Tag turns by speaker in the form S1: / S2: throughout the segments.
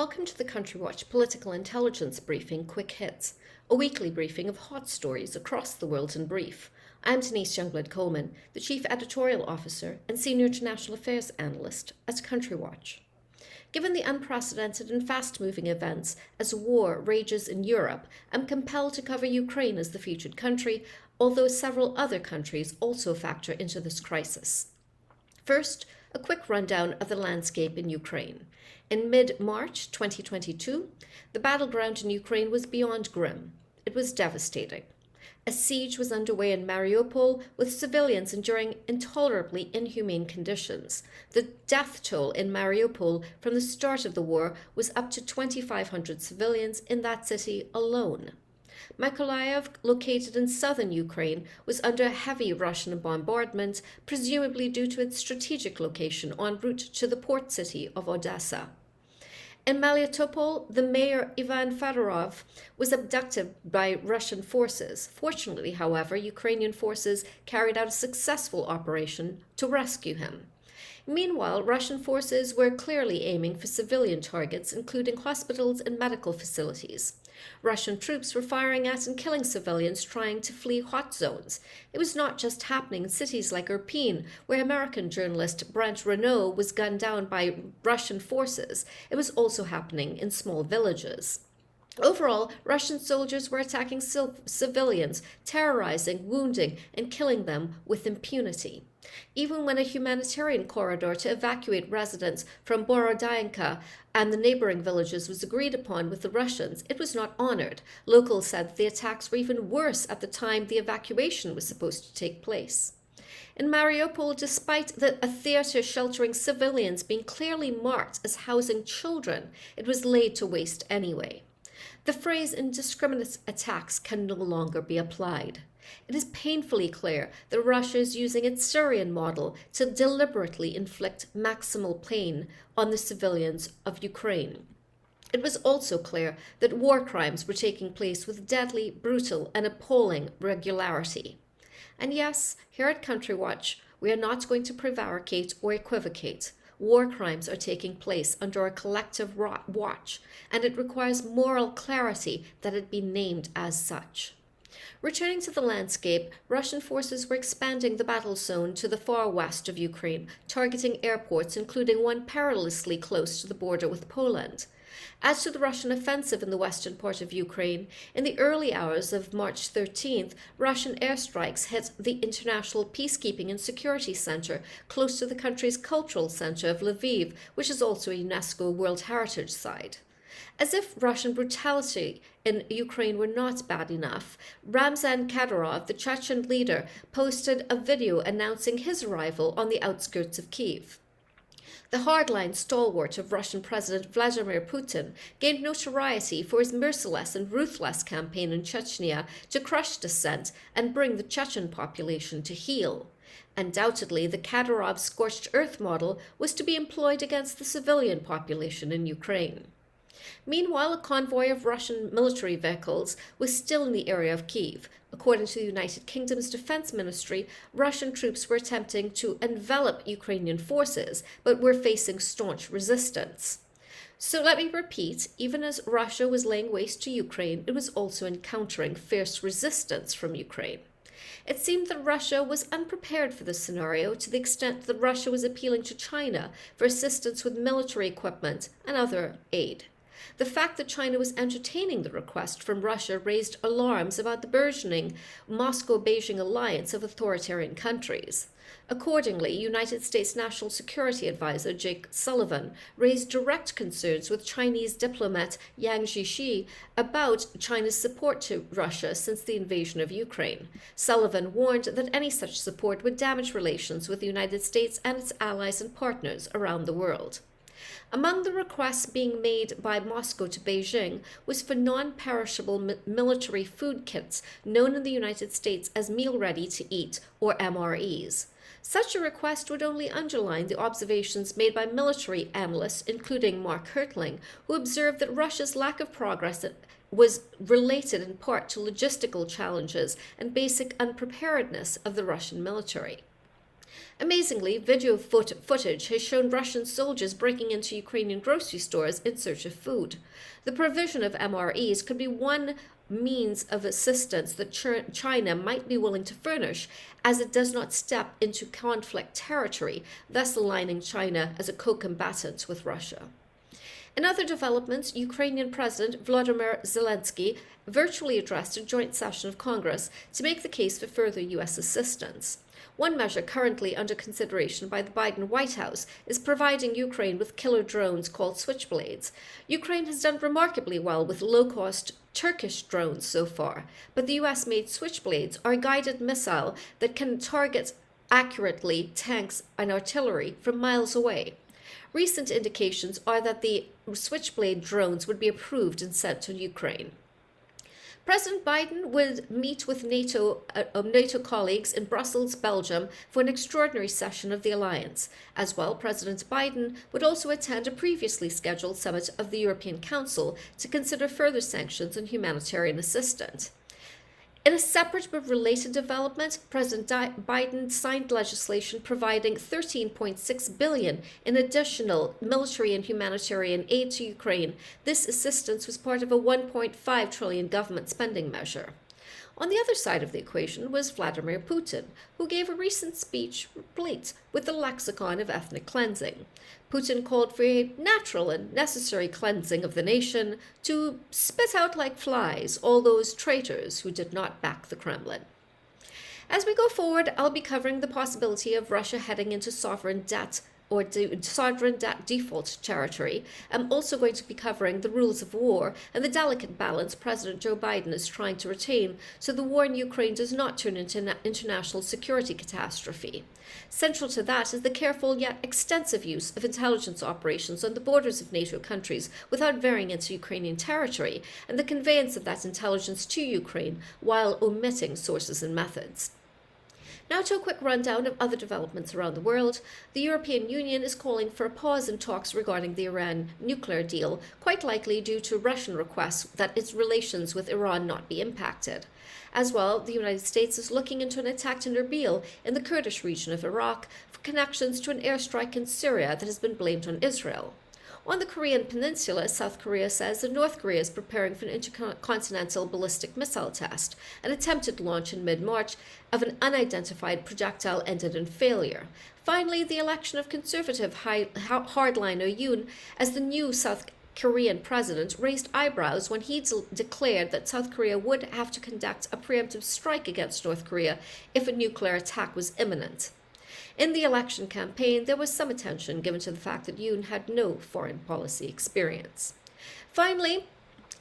S1: Welcome to the Country Watch Political Intelligence Briefing Quick Hits, a weekly briefing of hot stories across the world in brief. I'm Denise Youngblood Coleman, the Chief Editorial Officer and Senior International Affairs Analyst at Country Watch. Given the unprecedented and fast-moving events as war rages in Europe, I'm compelled to cover Ukraine as the featured country, although several other countries also factor into this crisis. First, a quick rundown of the landscape in Ukraine. In mid-March 2022, the battleground in Ukraine was beyond grim. It was devastating. A siege was underway in Mariupol, with civilians enduring intolerably inhumane conditions. The death toll in Mariupol from the start of the war was up to 2,500 civilians in that city alone. Mykolaiv, located in southern Ukraine, was under heavy Russian bombardment, presumably due to its strategic location en route to the port city of Odessa. In Melitopol, the mayor Ivan Fedorov was abducted by Russian forces. Fortunately, however, Ukrainian forces carried out a successful operation to rescue him. Meanwhile, Russian forces were clearly aiming for civilian targets, including hospitals and medical facilities. Russian troops were firing at and killing civilians trying to flee hot zones. It was not just happening in cities like Irpin, where American journalist Brent Renaud was gunned down by Russian forces. It was also happening in small villages. Overall, Russian soldiers were attacking civilians, terrorizing, wounding, and killing them with impunity. Even when a humanitarian corridor to evacuate residents from Borodyanka and the neighboring villages was agreed upon with the Russians, it was not honored. Locals said the attacks were even worse at the time the evacuation was supposed to take place. In Mariupol, despite a theater sheltering civilians being clearly marked as housing children, it was laid to waste anyway. The phrase indiscriminate attacks can no longer be applied. It is painfully clear that Russia is using its Syrian model to deliberately inflict maximal pain on the civilians of Ukraine. It was also clear that war crimes were taking place with deadly, brutal, and appalling regularity. And yes, here at Country Watch, we are not going to prevaricate or equivocate. War crimes are taking place under a collective watch, and it requires moral clarity that it be named as such. Returning to the landscape, Russian forces were expanding the battle zone to the far west of Ukraine, targeting airports, including one perilously close to the border with Poland. As to the Russian offensive in the western part of Ukraine, in the early hours of March 13th, Russian airstrikes hit the International Peacekeeping and Security Center, close to the country's cultural center of Lviv, which is also a UNESCO World Heritage Site. As if Russian brutality in Ukraine were not bad enough, Ramzan Kadyrov, the Chechen leader, posted a video announcing his arrival on the outskirts of Kyiv. The hardline stalwart of Russian President Vladimir Putin gained notoriety for his merciless and ruthless campaign in Chechnya to crush dissent and bring the Chechen population to heel. Undoubtedly, the Kadyrov scorched earth model was to be employed against the civilian population in Ukraine. Meanwhile, a convoy of Russian military vehicles was still in the area of Kyiv. According to the United Kingdom's Defense Ministry, Russian troops were attempting to envelop Ukrainian forces, but were facing staunch resistance. So let me repeat, even as Russia was laying waste to Ukraine, it was also encountering fierce resistance from Ukraine. It seemed that Russia was unprepared for this scenario to the extent that Russia was appealing to China for assistance with military equipment and other aid. The fact that China was entertaining the request from Russia raised alarms about the burgeoning Moscow-Beijing alliance of authoritarian countries. Accordingly, United States National Security Advisor Jake Sullivan raised direct concerns with Chinese diplomat Yang Jiechi about China's support to Russia since the invasion of Ukraine. Sullivan warned that any such support would damage relations with the United States and its allies and partners around the world. Among the requests being made by Moscow to Beijing was for non-perishable military food kits known in the United States as meal ready to eat, or MREs. Such a request would only underline the observations made by military analysts, including Mark Hertling, who observed that Russia's lack of progress was related in part to logistical challenges and basic unpreparedness of the Russian military. Amazingly, video footage has shown Russian soldiers breaking into Ukrainian grocery stores in search of food. The provision of MREs could be one means of assistance that China might be willing to furnish, as it does not step into conflict territory, thus aligning China as a co-combatant with Russia. In other developments, Ukrainian President Volodymyr Zelensky virtually addressed a joint session of Congress to make the case for further U.S. assistance. One measure currently under consideration by the Biden White House is providing Ukraine with killer drones called Switchblades. Ukraine has done remarkably well with low-cost Turkish drones so far, but the US-made Switchblades are a guided missile that can target accurately tanks and artillery from miles away. Recent indications are that the Switchblade drones would be approved and sent to Ukraine. President Biden would meet with NATO colleagues in Brussels, Belgium, for an extraordinary session of the alliance. As well, President Biden would also attend a previously scheduled summit of the European Council to consider further sanctions and humanitarian assistance. In a separate but related development, President Biden signed legislation providing $13.6 billion in additional military and humanitarian aid to Ukraine. This assistance was part of a $1.5 trillion government spending measure. On the other side of the equation was Vladimir Putin, who gave a recent speech replete with the lexicon of ethnic cleansing. Putin called for a natural and necessary cleansing of the nation to spit out like flies all those traitors who did not back the Kremlin. As we go forward, I'll be covering the possibility of Russia heading into sovereign debt or sovereign debt default territory. I'm also going to be covering the rules of war and the delicate balance President Joe Biden is trying to retain so the war in Ukraine does not turn into an international security catastrophe. Central to that is the careful yet extensive use of intelligence operations on the borders of NATO countries without veering into Ukrainian territory, and the conveyance of that intelligence to Ukraine while omitting sources and methods. Now to a quick rundown of other developments around the world. The European Union is calling for a pause in talks regarding the Iran nuclear deal, quite likely due to Russian requests that its relations with Iran not be impacted. As well, the United States is looking into an attack in Erbil in the Kurdish region of Iraq for connections to an airstrike in Syria that has been blamed on Israel. On the Korean peninsula, South Korea says that North Korea is preparing for an intercontinental ballistic missile test. An attempted launch in mid-March of an unidentified projectile ended in failure. Finally, the election of conservative hardliner Yoon as the new South Korean president raised eyebrows when he declared that South Korea would have to conduct a preemptive strike against North Korea if a nuclear attack was imminent. In the election campaign, there was some attention given to the fact that Yoon had no foreign policy experience. Finally,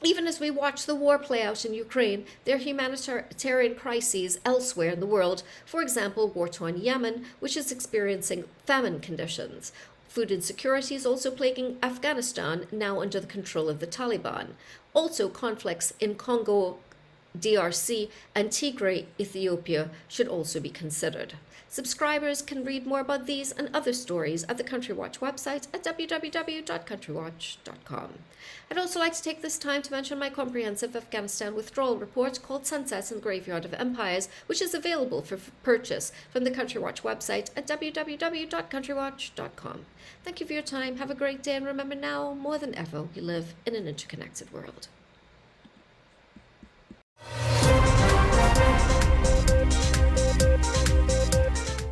S1: even as we watch the war play out in Ukraine, there are humanitarian crises elsewhere in the world, for example, war-torn Yemen, which is experiencing famine conditions. Food insecurity is also plaguing Afghanistan, now under the control of the Taliban. Also, conflicts in Congo, DRC, and Tigray, Ethiopia should also be considered. Subscribers can read more about these and other stories at the Country Watch website at www.countrywatch.com. I'd also like to take this time to mention my comprehensive Afghanistan withdrawal report called Sunsets in the Graveyard of Empires, which is available for purchase from the Country Watch website at www.countrywatch.com. Thank you for your time, have a great day, and remember now, more than ever, we live in an interconnected world.